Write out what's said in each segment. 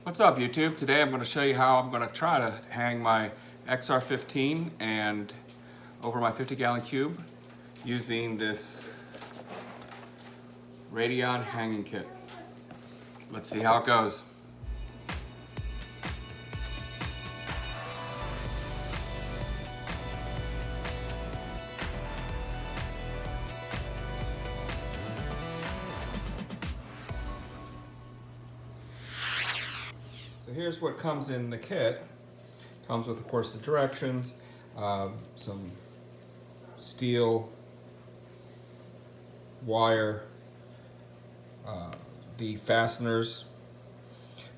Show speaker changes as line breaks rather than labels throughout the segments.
What's up, YouTube? Today I'm going to show you how I'm going to try to hang my XR15 and over my 50-gallon cube using this Ecotech Hanging Kit. Let's see how it goes. So here's what comes in the kit. Comes with, of course, the directions, some steel, wire, the fasteners.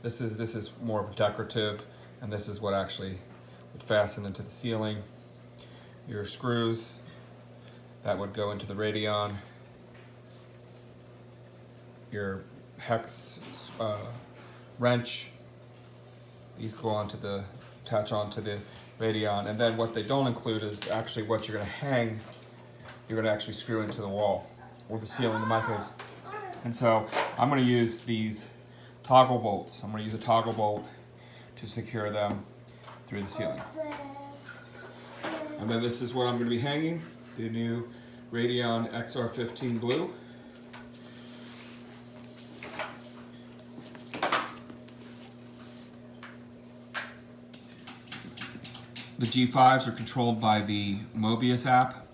This is more of a decorative, and this is what actually would fasten into the ceiling. Your screws that would go into the radion. Your hex wrench. These go onto attach onto the radion, and then what they don't include is actually what you're going to hang. You're going to actually screw into the wall or the ceiling in my case. And so I'm going to use these toggle bolts. I'm going to use a toggle bolt to secure them through the ceiling. And then this is what I'm going to be hanging, the new Ecotech XR15 blue. The G5s are controlled by the Mobius app.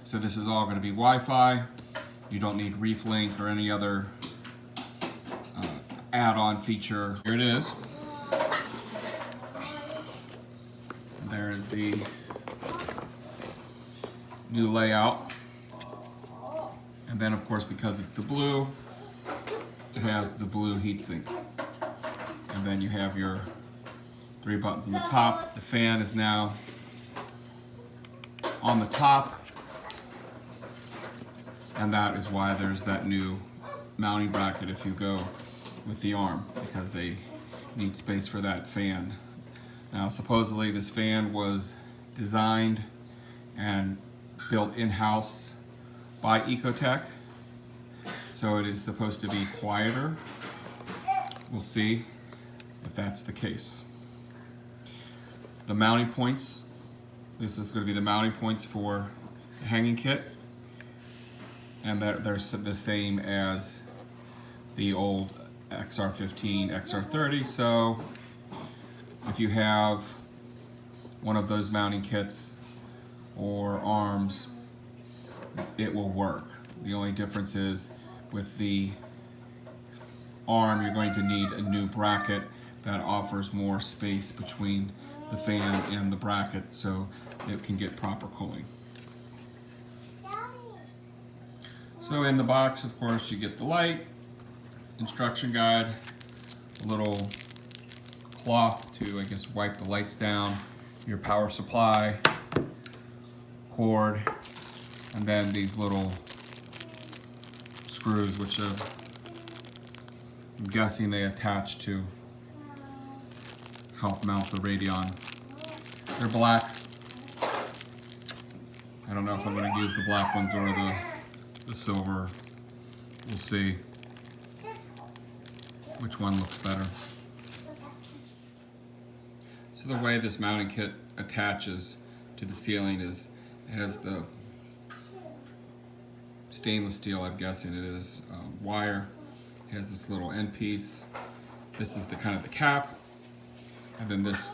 So this is all going to be Wi-Fi. You don't need ReefLink or any other add-on feature. Here it is. There is the new layout. And then, of course, because it's the blue, it has the blue heatsink. And then you have your 3 buttons on the top. The fan is now on the top. And that is why there's that new mounting bracket if you go with the arm, because they need space for that fan. Now, supposedly this fan was designed and built in-house by Ecotech, so it is supposed to be quieter. We'll see if that's the case. The mounting points, this is going to be the mounting points for the hanging kit, and they're the same as the old XR15, XR30. So if you have one of those mounting kits or arms, it will work. The only difference is with the arm, you're going to need a new bracket that offers more space between the fan and the bracket so it can get proper cooling. So in the box, of course, you get the light, instruction guide, a little cloth to, I guess, wipe the lights down, your power supply, cord, and then these little screws, which I'm guessing they attach to help mount the radion. They're black. I don't know if I'm going to use the black ones or the silver. We'll see which one looks better. So the way this mounting kit attaches to the ceiling is it has the stainless steel, I'm guessing it is, wire. It has this little end piece. This is the kind of the cap, and then this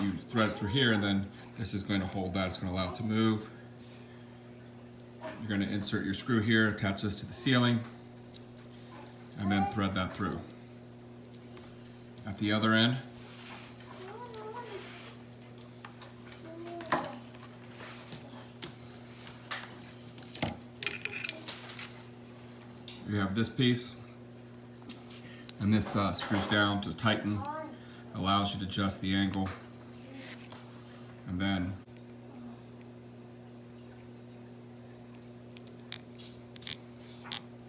you thread it through here, and then this is going to hold that. It's going to allow it to move. You're going to insert your screw here, attach this to the ceiling, and then thread that through. At the other end, you have this piece, and this screws down to tighten, allows you to adjust the angle, and then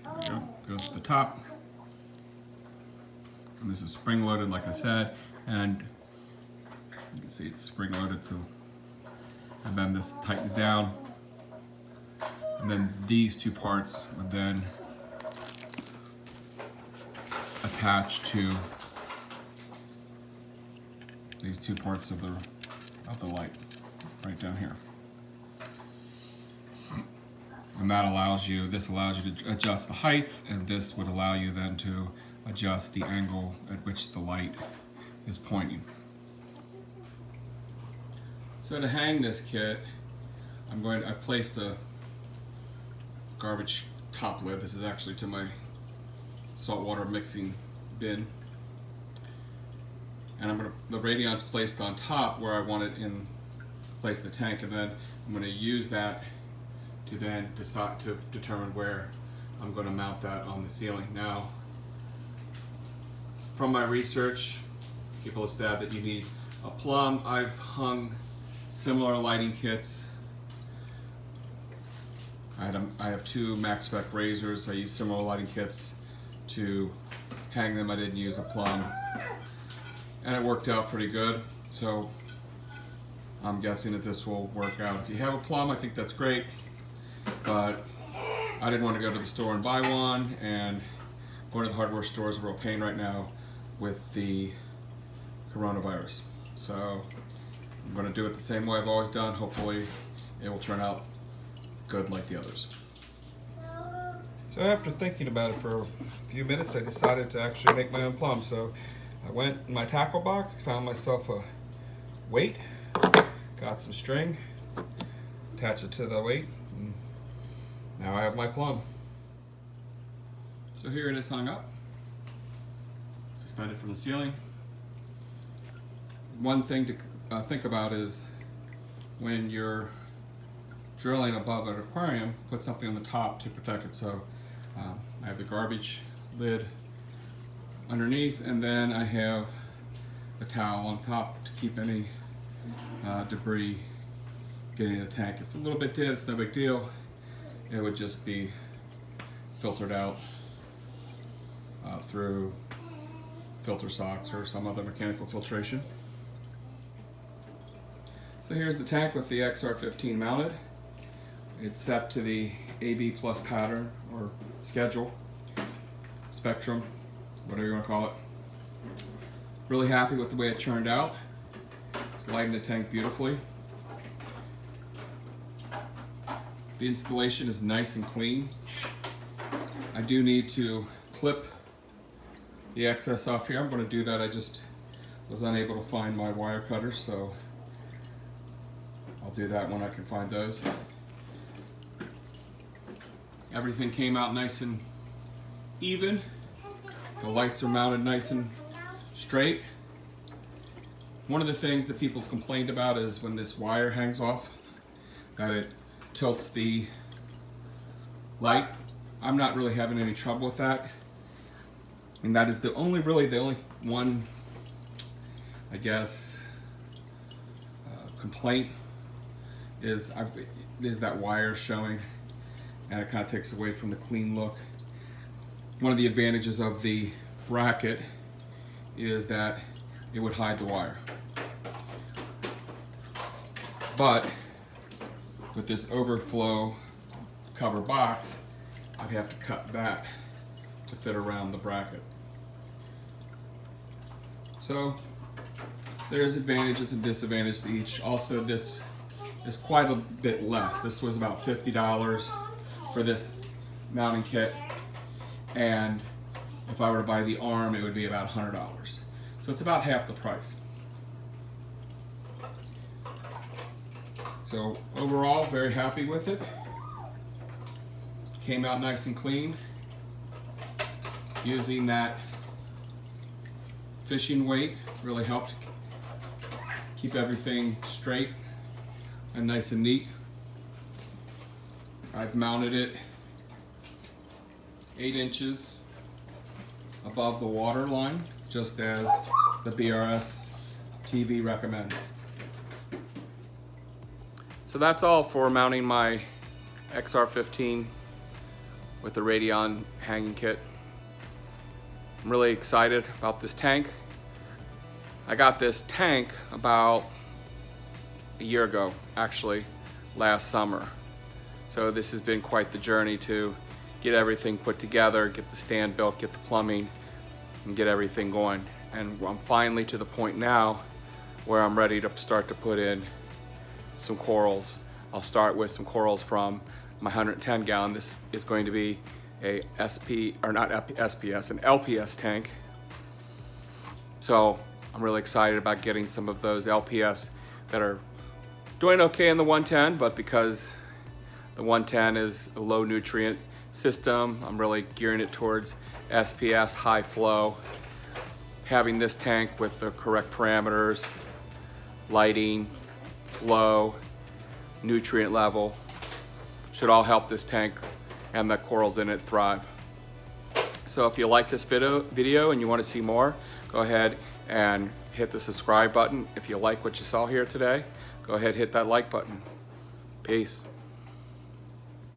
there you go, goes to the top. And this is spring loaded, like I said, and you can see it's spring loaded too. And then this tightens down, and then these two parts would then attach to these two parts of the light right down here. And that allows you, this allows you to adjust the height, and this would allow you then to adjust the angle at which the light is pointing. So to hang this kit, I placed a garbage top lid. This is actually to my saltwater mixing bin. And the Radion's placed on top where I want it in place of the tank, and then I'm going to use that to then decide to determine where I'm going to mount that on the ceiling. Now, from my research, people have said that you need a plumb. I've hung similar lighting kits. I have two max spec razors. I use similar lighting kits to hang them. I didn't use a plumb, and it worked out pretty good. So I'm guessing that this will work out. If you have a plumb, I think that's great, but I didn't want to go to the store and buy one, and going to the hardware store is a real pain right now with the coronavirus. So I'm going to do it the same way I've always done. Hopefully it will turn out good like the others. So after thinking about it for a few minutes, I decided to actually make my own plumb. So I went in my tackle box, found myself a weight, got some string, attached it to the weight, and now I have my plumb. So here it is hung up, suspended from the ceiling. One thing to think about is when you're drilling above an aquarium, put something on the top to protect it. So I have the garbage lid underneath, and then I have a towel on top to keep any debris getting in the tank. If a little bit did, it's no big deal. It would just be filtered out through filter socks or some other mechanical filtration. So here's the tank with the XR15 mounted. It's set to the AB Plus pattern or schedule, spectrum, whatever you want to call it. Really happy with the way it turned out. It's lighting the tank beautifully. The installation is nice and clean. I do need to clip the excess off here. I'm going to do that. I just was unable to find my wire cutters, so I'll do that when I can find those. Everything came out nice and even. The lights are mounted nice and straight. One of the things that people have complained about is when this wire hangs off, that it tilts the light. I'm not really having any trouble with that. And that is the only one, I guess, complaint is that wire showing, and it kind of takes away from the clean look. One of the advantages of the bracket is that it would hide the wire. But with this overflow cover box, I'd have to cut that to fit around the bracket. So there's advantages and disadvantages to each. Also, this is quite a bit less. This was about $50 for this mounting kit, and if I were to buy the arm, it would be about $100. So it's about half the price. So overall, very happy with it. Came out nice and clean. Using that fishing weight really helped keep everything straight and nice and neat. I've mounted it 8 inches above the water line, just as the BRS TV recommends. So that's all for mounting my XR15 with the Radion hanging kit. I'm really excited about this tank. I got this tank about a year ago, actually, last summer. So this has been quite the journey to get everything put together, get the stand built, get the plumbing, and get everything going. And I'm finally to the point now where I'm ready to start to put in some corals. I'll start with some corals from my 110 gallon. This is going to be a an LPS tank. So I'm really excited about getting some of those LPS that are doing okay in the 110, but because the 110 is a low nutrient system, I'm really gearing it towards SPS, high flow. Having this tank with the correct parameters, lighting, flow, nutrient level, should all help this tank and the corals in it thrive. So if you like this video and you want to see more, go ahead and hit the subscribe button. If you like what you saw here today, go ahead and hit that like button. Peace.